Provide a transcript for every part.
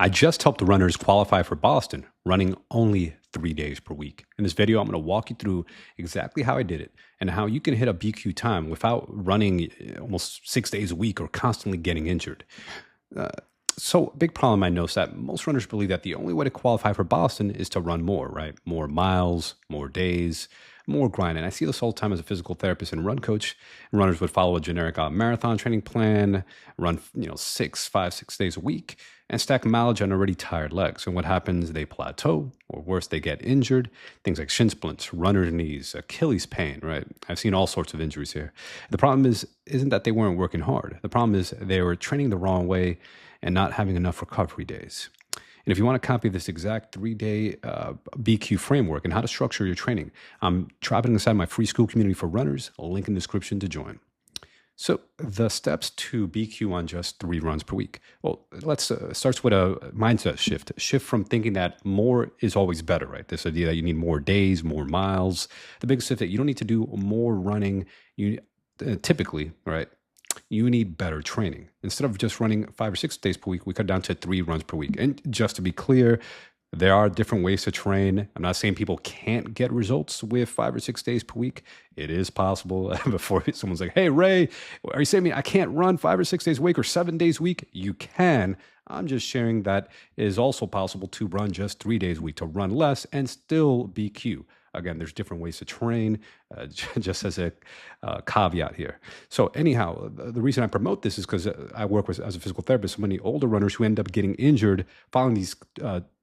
I just helped the runners qualify for Boston, running only 3 days per week. In this video, I'm going to walk you through exactly how I did it and how you can hit a BQ time without running almost 6 days a week or constantly getting injured. So a big problem I noticed that most runners believe that the only way to qualify for Boston is to run more, right? More miles, more days, more grind. And I see this all the time as a physical therapist and run coach. And runners would follow a generic marathon training plan, run 6 days a week, and stack mileage on already tired legs. And what happens? They plateau, or worse, they get injured. Things like shin splints, runner's knees, Achilles pain, right? I've seen all sorts of injuries here. The problem isn't that they weren't working hard. The problem is they were training the wrong way and not having enough recovery days. And if you want to copy this exact 3-day BQ framework and how to structure your training, I'm dropping inside my free school community for runners, a link in the description to join. So the steps to BQ on just 3 runs per week. Well, let's starts with a mindset shift from thinking that more is always better, right? This idea that you need more days, more miles. The biggest shift that you don't need to do more running. You typically, right? You need better training. Instead of just running 5 or 6 days per week, we cut down to 3 runs per week. And just to be clear, there are different ways to train. I'm not saying people can't get results with 5 or 6 days per week. It is possible. Before someone's like, hey, Ray, are you saying I can't run 5 or 6 days a week or 7 days a week? You can. I'm just sharing that it is also possible to run just 3 days a week, to run less and still BQ. Again, there's different ways to train, just as a caveat here. So anyhow, the reason I promote this is because I work as a physical therapist, so many older runners who end up getting injured following these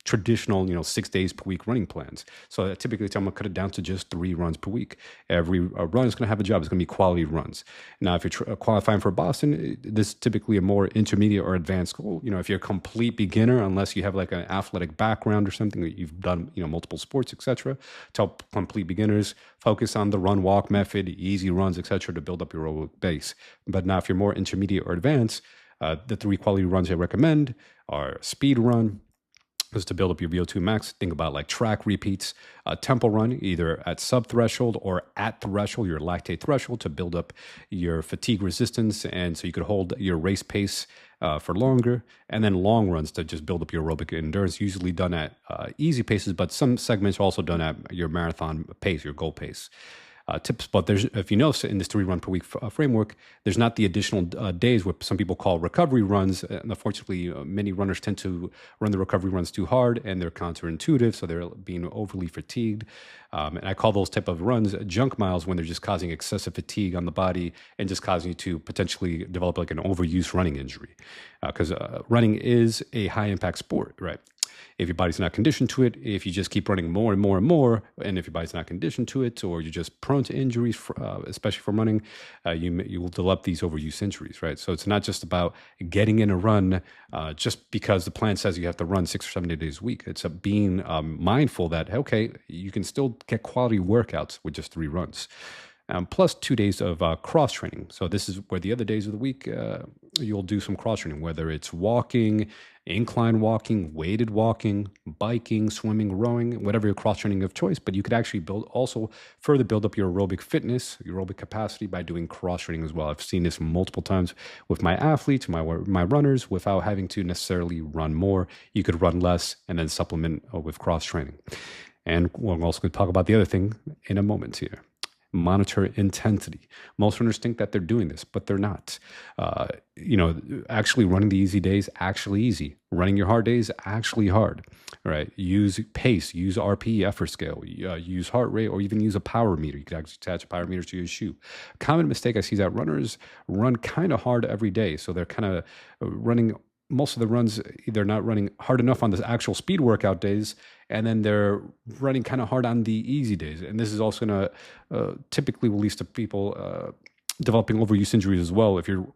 traditional, 6 days per week running plans. So I typically tell them to cut it down to just 3 runs per week. Every run is going to have a job. It's going to be quality runs. Now, if you're qualifying for Boston, this is typically a more intermediate or advanced goal. If you're a complete beginner, unless you have like an athletic background or something, that you've done, multiple sports, etc. To help complete beginners, focus on the run walk method, easy runs, etc. to build up your aerobic base. But now, if you're more intermediate or advanced, the 3 quality runs I recommend are speed run, is to build up your VO2 max. Think about like track repeats, tempo run, either at sub threshold or at threshold, your lactate threshold, to build up your fatigue resistance. And so you could hold your race pace for longer, and then long runs to just build up your aerobic endurance, usually done at easy paces, but some segments are also done at your marathon pace, your goal pace. Tips, but if you notice in this 3 run per week framework, there's not the additional days what some people call recovery runs. And unfortunately, many runners tend to run the recovery runs too hard, and they're counterintuitive, so they're being overly fatigued. And I call those type of runs junk miles, when they're just causing excessive fatigue on the body and just causing you to potentially develop like an overuse running injury. Because running is a high impact sport, right? If your body's not conditioned to it, if you just keep running more and more and more, and if your body's not conditioned to it, or you're just prone to injuries, especially from running, you will develop these overuse injuries, right? So it's not just about getting in a run just because the plan says you have to run 6 or 7 days a week. It's being mindful that, okay, you can still get quality workouts with just 3 runs. Plus 2 days of cross training. So this is where the other days of the week, you'll do some cross training, whether it's walking, incline walking, weighted walking, biking, swimming, rowing, whatever your cross training of choice. But you could actually also further build up your aerobic fitness, your aerobic capacity by doing cross training as well. I've seen this multiple times with my athletes, my runners, without having to necessarily run more. You could run less and then supplement with cross training. And we're also going to talk about the other thing in a moment here. Monitor intensity. Most runners think that they're doing this, but they're not. Actually running the easy days, actually easy. Running your hard days, actually hard. Right? Use pace, use RPE effort scale, use heart rate, or even use a power meter. You could actually attach a power meter to your shoe. A common mistake I see is that runners run kind of hard every day. So they're kind of running most of the runs, they're not running hard enough on the actual speed workout days, and then they're running kind of hard on the easy days. And this is also going to typically will lead to people developing overuse injuries as well if you're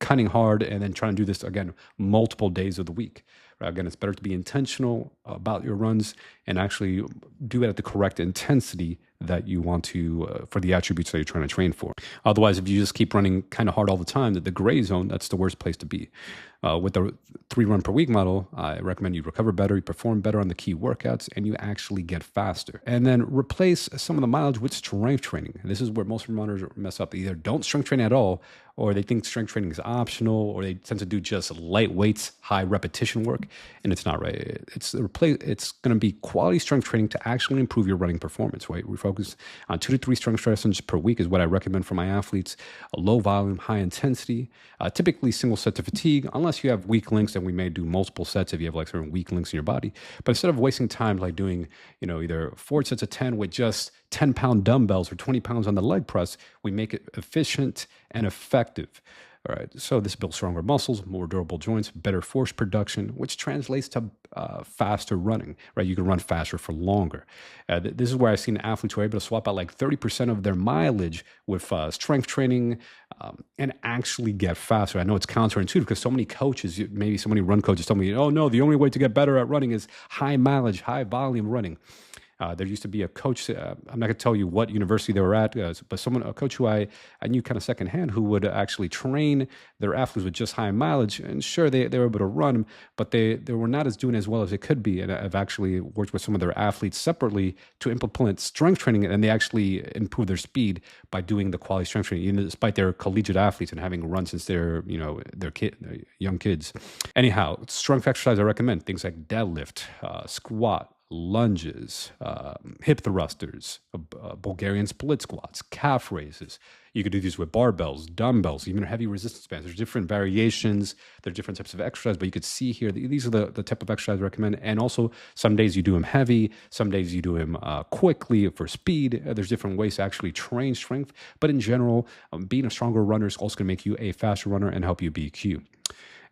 cutting hard and then trying to do this, again, multiple days of the week. Right? Again, it's better to be intentional about your runs and actually do it at the correct intensity that you want to for the attributes that you're trying to train for. Otherwise, if you just keep running kind of hard all the time, the gray zone, that's the worst place to be. With the 3 run per week model, I recommend you recover better, you perform better on the key workouts, and you actually get faster. And then replace some of the mileage with strength training. And this is where most runners mess up. They either don't strength train at all, or they think strength training is optional, or they tend to do just light weights, high repetition work, and it's not right. It's going to be quality strength training to actually improve your running performance. Right, we focus on 2 to 3 strength sessions per week is what I recommend for my athletes. A low volume, high intensity, typically single sets of fatigue, unless you have weak links, then we may do multiple sets if you have like certain weak links in your body. But instead of wasting time like doing, either 4 sets of 10 with just 10-pound dumbbells or 20 pounds on the leg press, we make it efficient and effective. All right, so this builds stronger muscles, more durable joints, better force production, which translates to faster running, right? You can run faster for longer. This is where I've seen athletes who are able to swap out like 30% of their mileage with strength training and actually get faster. I know it's counterintuitive because so many coaches, maybe so many run coaches tell me, oh no, the only way to get better at running is high mileage, high volume running. There used to be a coach, I'm not going to tell you what university they were at, but a coach who I knew kind of secondhand who would actually train their athletes with just high mileage. And sure, they were able to run, but they were not as doing as well as they could be. And I've actually worked with some of their athletes separately to implement strength training, and they actually improve their speed by doing the quality strength training, even despite their collegiate athletes and having run since they're young kids. Anyhow, strength exercise I recommend, things like deadlift, squat, lunges, hip thrusters, Bulgarian split squats, calf raises. You could do these with barbells, dumbbells, even heavy resistance bands. There's different variations. There are different types of exercise, but you could see here, these are the type of exercise I recommend. And also, some days you do them heavy, some days you do them quickly for speed. There's different ways to actually train strength. But in general, being a stronger runner is also going to make you a faster runner and help you BQ.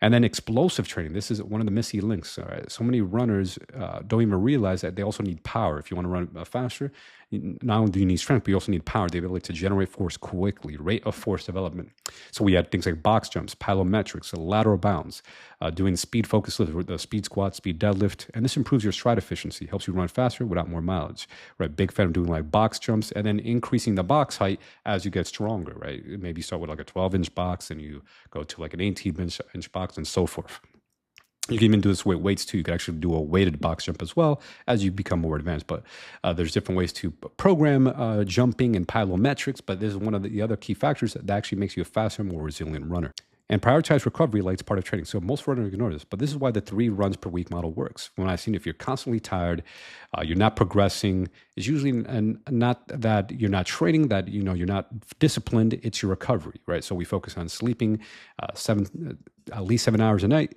And then explosive training. This is one of the missing links. All right? So many runners don't even realize that they also need power. If you want to run faster, not only do you need strength, but you also need power, the ability to generate force quickly, rate of force development. So we had things like box jumps, plyometrics, lateral bounds, doing speed focus lift, the speed squat, speed deadlift. And this improves your stride efficiency, helps you run faster without more mileage. Right? Big fan of doing like box jumps and then increasing the box height as you get stronger, right? Maybe start with like a 12-inch box and you go to like an 18-inch box and so forth. You can even do this with weights too. You can actually do a weighted box jump as well as you become more advanced. But there's different ways to program jumping and plyometrics. But this is one of the other key factors that actually makes you a faster, more resilient runner. And prioritize recovery like it's part of training. So most runners ignore this, but this is why the 3 runs per week model works. When I've seen if you're constantly tired, you're not progressing, it's usually not that you're not training, that you're not disciplined, it's your recovery, right? So we focus on sleeping at least 7 hours a night,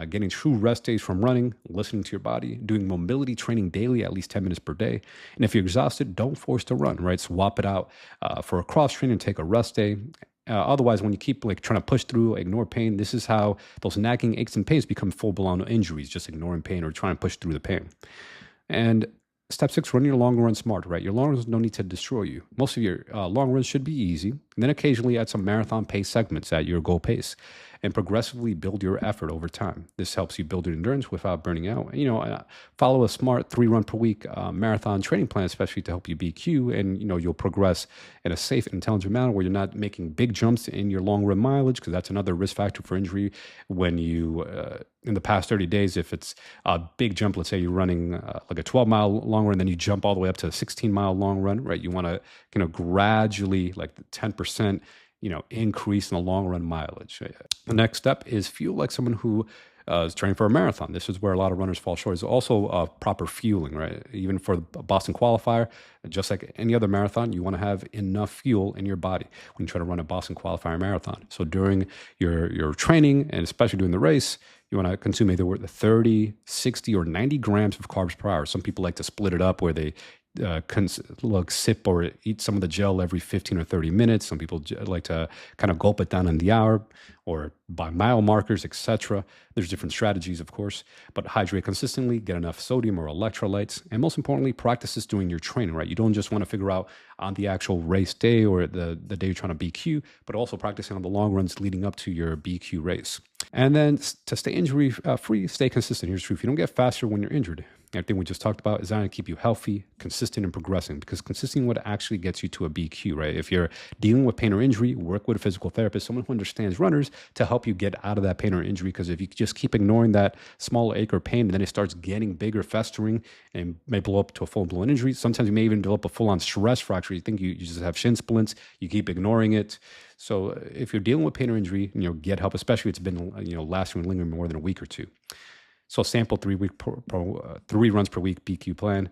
getting true rest days from running, listening to your body, doing mobility training daily, at least 10 minutes per day. And if you're exhausted, don't force to run, right? Swap it out for a cross train and take a rest day. Otherwise, when you keep like trying to push through, ignore pain, this is how those nagging aches and pains become full-blown injuries, just ignoring pain or trying to push through the pain. And step 6, run your long run smart, right? Your long runs don't need to destroy you. Most of your long runs should be easy. And then occasionally add some marathon pace segments at your goal pace and progressively build your effort over time. This helps you build your endurance without burning out. Follow a smart 3 run per week marathon training plan, especially to help you BQ, and you'll progress in a safe and intelligent manner where you're not making big jumps in your long run mileage, because that's another risk factor for injury. When you in the past 30 days, if it's a big jump, let's say you're running like a 12-mile long run, then you jump all the way up to a 16-mile long run, right? You want to gradually, like the 10%, increase in the long run mileage. The next step is fuel like someone who is training for a marathon. This is where a lot of runners fall short. Is also proper fueling, right? Even for the Boston qualifier, just like any other marathon, you want to have enough fuel in your body when you try to run a Boston qualifier marathon. So during your training, and especially during the race, you want to consume either 30, 60, or 90 grams of carbs per hour. Some people like to split it up where they sip or eat some of the gel every 15 or 30 minutes. Some people like to kind of gulp it down in the hour or by mile markers, etc. There's different strategies, of course, but hydrate consistently, get enough sodium or electrolytes, and most importantly, practice this during your training, right? You don't just want to figure out on the actual race day or the day you're trying to BQ, but also practicing on the long runs leading up to your BQ race. And then to stay injury free, stay consistent. Here's the truth. You don't get faster when you're injured. Everything we just talked about is designed to keep you healthy, consistent, and progressing, because consistent what actually gets you to a BQ, right? If you're dealing with pain or injury, work with a physical therapist, someone who understands runners, to help you get out of that pain or injury. Because if you just keep ignoring that small ache or pain, then it starts getting bigger, festering, and may blow up to a full-blown injury. Sometimes you may even develop a full-on stress fracture. You think you just have shin splints. You keep ignoring it. So if you're dealing with pain or injury, get help, especially if it's been, lasting and lingering more than a week or two. So sample 3 runs per week BQ plan.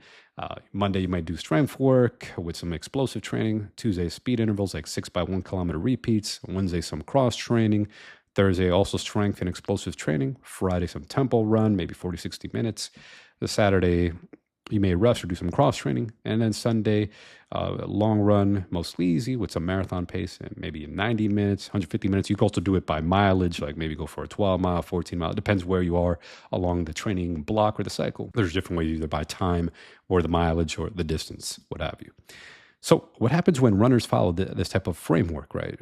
Monday, you might do strength work with some explosive training. Tuesday, speed intervals like 6 by 1 kilometer repeats. Wednesday, some cross training. Thursday, also strength and explosive training. Friday, some tempo run, maybe 40, 60 minutes. The Saturday, you may rest or do some cross training. And then Sunday, long run, mostly easy with some marathon pace, and maybe in 90 minutes, 150 minutes. You can also do it by mileage, like maybe go for a 12 mile, 14 mile. It depends where you are along the training block or the cycle. There's different ways, either by time or the mileage or the distance, what have you. So what happens when runners follow this type of framework, right?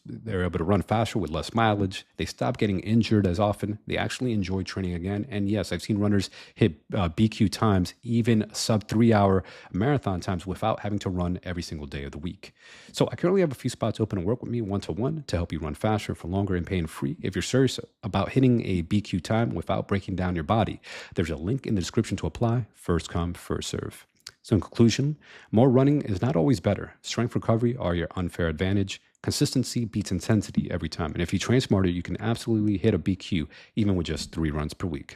They're able to run faster with less mileage. They stop getting injured as often. They actually enjoy training again. And yes, I've seen runners hit BQ times, even sub 3 hour marathon times, without having to run every single day of the week. So I currently have a few spots open to work with me one-to-one to help you run faster for longer and pain-free. If you're serious about hitting a BQ time without breaking down your body, there's a link in the description to apply. First come, first serve. So in conclusion, more running is not always better. Strength recovery are your unfair advantage. Consistency beats intensity every time. And if you train smarter, you can absolutely hit a BQ even with just 3 runs per week.